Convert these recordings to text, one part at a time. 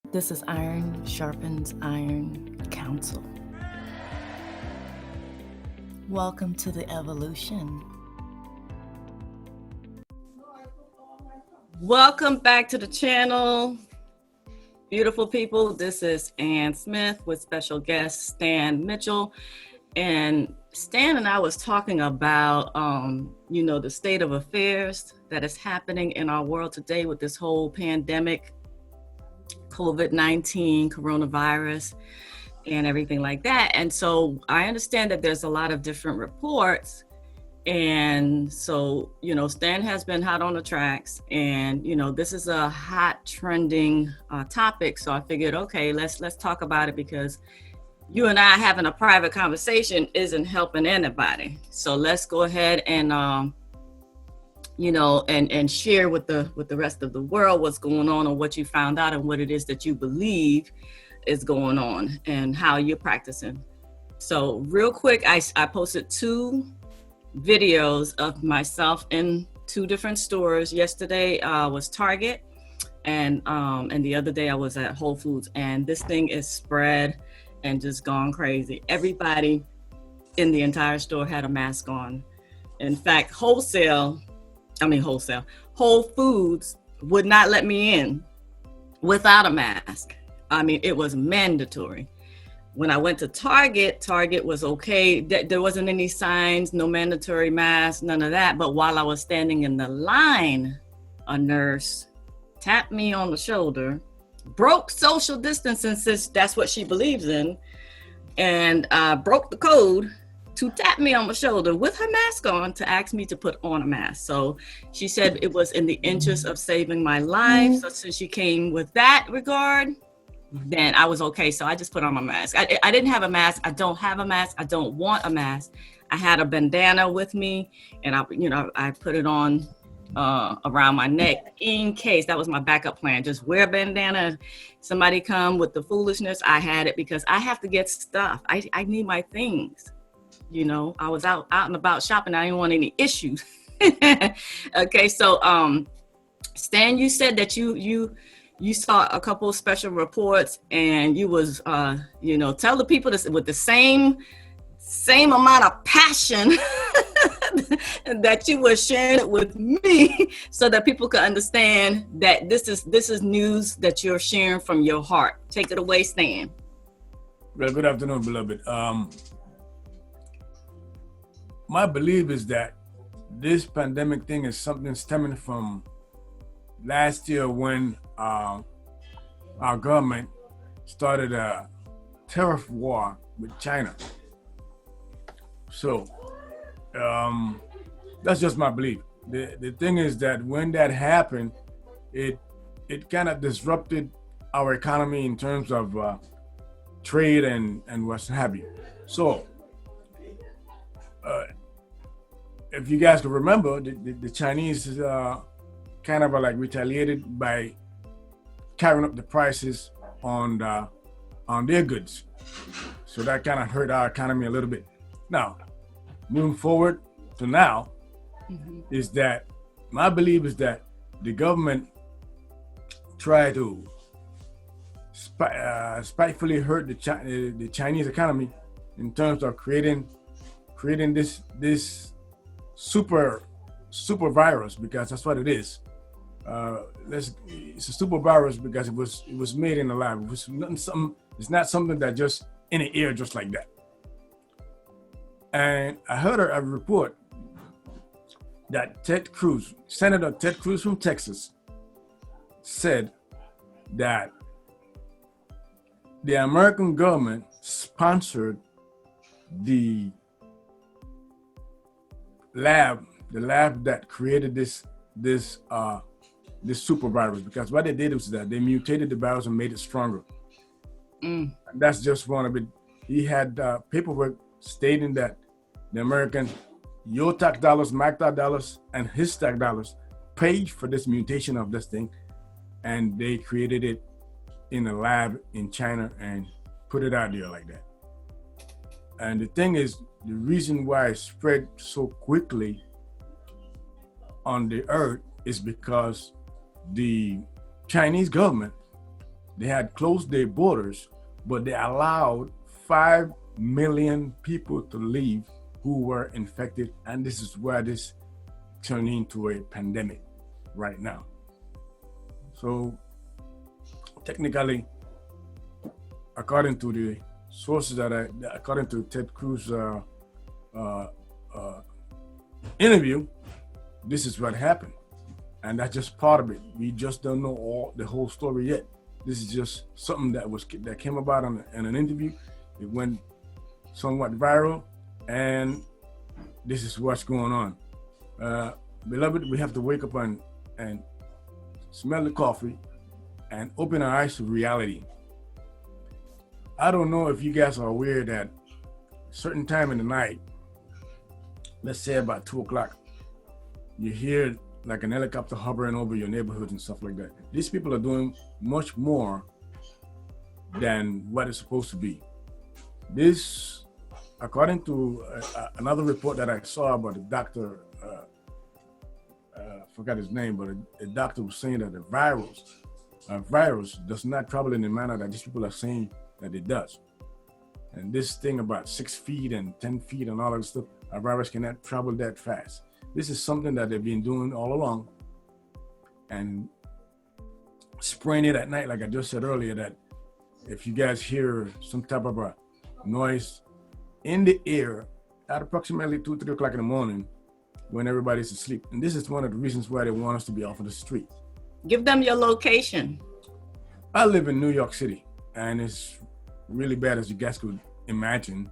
This is Iron Sharpens Iron Council. Welcome to the evolution. Welcome back to the channel, beautiful people. This is Ann Smith with special guest Stan Mitchell. And Stan and I was talking about, the state of affairs that is happening in our world today with this whole pandemic, COVID-19, coronavirus, and everything like that. And so I understand that there's a lot of different reports. And so, Stan has been hot on the tracks, and, this is a hot trending topic. So I figured, okay, let's talk about it, because you and I having a private conversation isn't helping anybody. So let's go ahead and, and share with the rest of the world what's going on and what you found out and what it is that you believe is going on and how you're practicing. So real quick, I posted 2 videos of myself in 2 different stores. Yesterday was Target, and the other day I was at Whole Foods, and this thing is spread and just gone crazy. Everybody in the entire store had a mask on. In fact, Whole Foods would not let me in without a mask. I mean, it was mandatory. When I went to Target was okay. There wasn't any signs, no mandatory mask, none of that. But while I was standing in the line, a nurse tapped me on the shoulder, broke social distancing, since that's what she believes in, and broke the code to tap me on my shoulder with her mask on to ask me to put on a mask. So she said it was in the interest of saving my life. So since she came with that regard, then I was okay. So I just put on my mask. I didn't have a mask. I don't have a mask. I don't want a mask. I had a bandana with me, and I put it on around my neck in case. That was my backup plan. Just wear a bandana. Somebody come with the foolishness, I had it, because I have to get stuff. I need my things. I was out and about shopping. I didn't want any issues. Okay, so Stan, you said that you saw a couple of special reports, and you was tell the people this with the same amount of passion that you were sharing it with me, so that people could understand that this is news that you're sharing from your heart. Take it away, Stan. Well, good afternoon, beloved. My belief is that this pandemic thing is something stemming from last year, when our government started a tariff war with China. So that's just my belief. The thing is that when that happened, it kind of disrupted our economy in terms of trade and what's have you. So if you guys can remember, the Chinese kind of like retaliated by carrying up the prices on their goods. So that kind of hurt our economy a little bit. Now, moving forward to now, is that my belief is that the government tried to spitefully hurt the Chinese economy in terms of creating this super virus, because that's what it is. It's a super virus because it was made in the lab. It's not something that just in the air just like that. And I heard a report that Senator Ted Cruz from Texas, said that the American government sponsored the lab that created this super virus, because what they did was that they mutated the virus and made it stronger. And that's just one of it. He had paperwork stating that the American, your tax dollars, my tax dollars, and his tax dollars paid for this mutation of this thing, and they created it in a lab in China and put it out there like that. And the thing is, the reason why it spread so quickly on the earth is because the Chinese government they had closed their borders, but they allowed 5 million people to leave who were infected. And this is where this turned into a pandemic right now. So technically, according to the sources according to Ted Cruz interview, this is what happened. And that's just part of it. We just don't know the whole story yet. This is just something that came about in an interview. It went somewhat viral, and this is what's going on. Beloved, we have to wake up and smell the coffee and open our eyes to reality. I don't know if you guys are aware that a certain time in the night, let's say about 2 o'clock, you hear like an helicopter hovering over your neighborhood and stuff like that. These people are doing much more than what it's supposed to be. This, according to another report that I saw about a doctor, forgot his name, but a doctor was saying that a virus does not travel in the manner that these people are saying that it does. And this thing about 6 feet and 10 feet and all that stuff, a virus cannot travel that fast. This is something that they've been doing all along, and spraying it at night, like I just said earlier, that if you guys hear some type of a noise in the air at approximately 2, 3 o'clock in the morning when everybody's asleep. And this is one of the reasons why they want us to be off of the street. Give them your location. I live in New York City, and it's really bad, as you guys could imagine.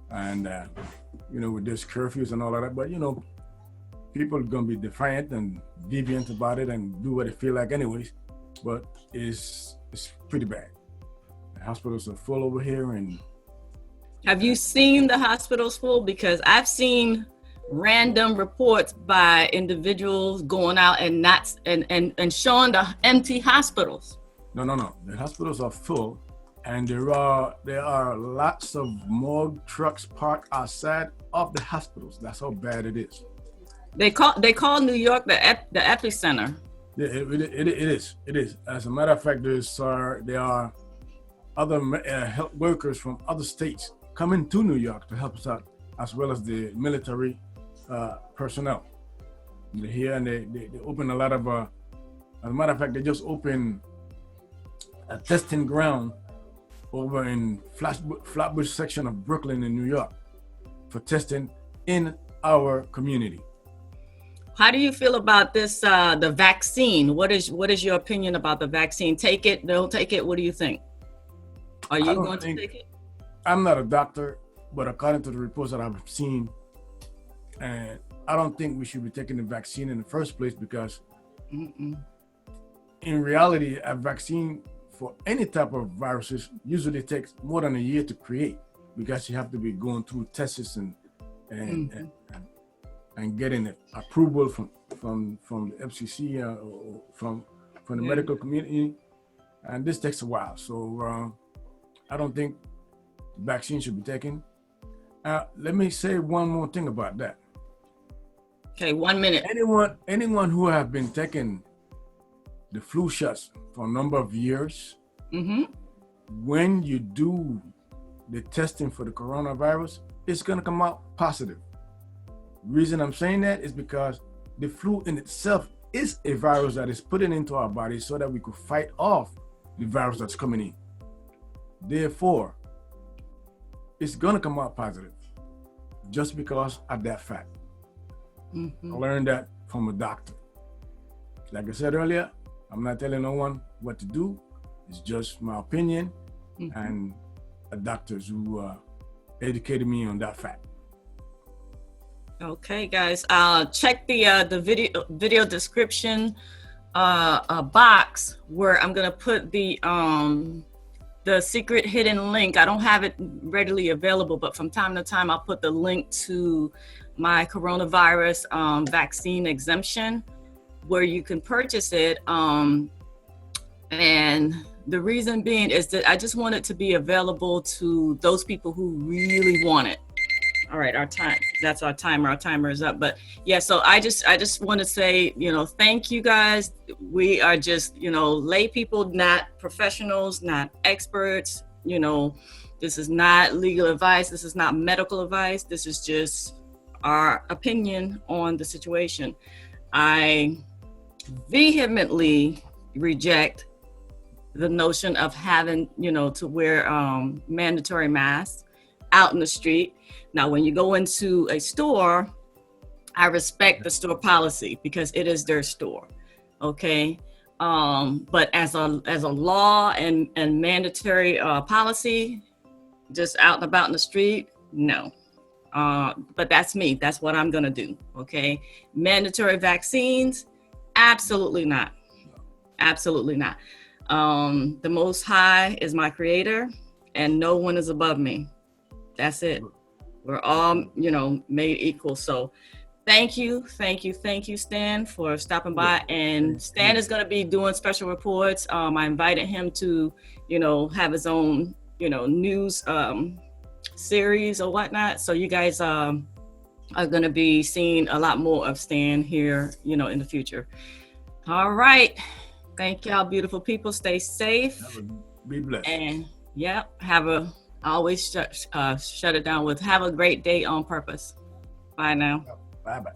And, with this curfews and all of that, but, people are going to be defiant and deviant about it and do what they feel like anyways, but it's pretty bad. The hospitals are full over here. And have you seen the hospitals full? Because I've seen random reports by individuals going out and not and showing the empty hospitals. No. The hospitals are full, and there are lots of morgue trucks parked outside of the hospitals. That's how bad it is. They call New York the epicenter. Yeah, it is. It is. As a matter of fact, there are other health workers from other states coming to New York to help us out, as well as the military personnel. They're here, and they open a lot of. As a matter of fact, they just opened a testing ground over in Flatbush section of Brooklyn in New York for testing in our community. How do you feel about this, the vaccine? What is your opinion about the vaccine? Take it, don't take it? What do you think? Are you going to take it? I'm not a doctor, but according to the reports that I've seen, and I don't think we should be taking the vaccine in the first place, because in reality, a vaccine for any type of viruses usually takes more than a year to create, because you have to be going through tests and getting approval from the FCC or from the medical community, and this takes a while. So I don't think the vaccine should be taken. Let me say one more thing about that. Okay, 1 minute. Anyone who have been taking the flu shots for a number of years, when you do the testing for the coronavirus, it's gonna come out positive. Reason I'm saying that is because the flu in itself is a virus that is put into our body so that we could fight off the virus that's coming in. Therefore, it's gonna come out positive just because of that fact. I learned that from a doctor. Like I said earlier, I'm not telling no one what to do. It's just my opinion and doctors who educated me on that fact. Okay, guys, check the video description box where I'm gonna put the secret hidden link. I don't have it readily available, but from time to time I'll put the link to my coronavirus vaccine exemption, where you can purchase it. And the reason being is that I just want it to be available to those people who really want it. All right, that's our timer. Our timer is up. But yeah, so I just want to say, thank you guys. We are just, lay people, not professionals, not experts. This is not legal advice. This is not medical advice. This is just our opinion on the situation. I vehemently reject the notion of having, to wear mandatory masks out in the street. Now, when you go into a store, I respect the store policy because it is their store, okay? But as a law and mandatory policy, just out and about in the street, no. But that's me. That's what I'm gonna do, okay? Mandatory vaccines, absolutely not. Absolutely not. The Most High is my creator, and no one is above me. That's it. We're all, made equal. So thank you, Stan, for stopping by. And Stan is going to be doing special reports. I invited him to, have his own, news series or whatnot. So you guys are going to be seeing a lot more of Stan here, in the future. All right. Thank y'all, beautiful people. Stay safe. Be blessed. And I always shut it down with have a great day on purpose. Bye now. Bye-bye.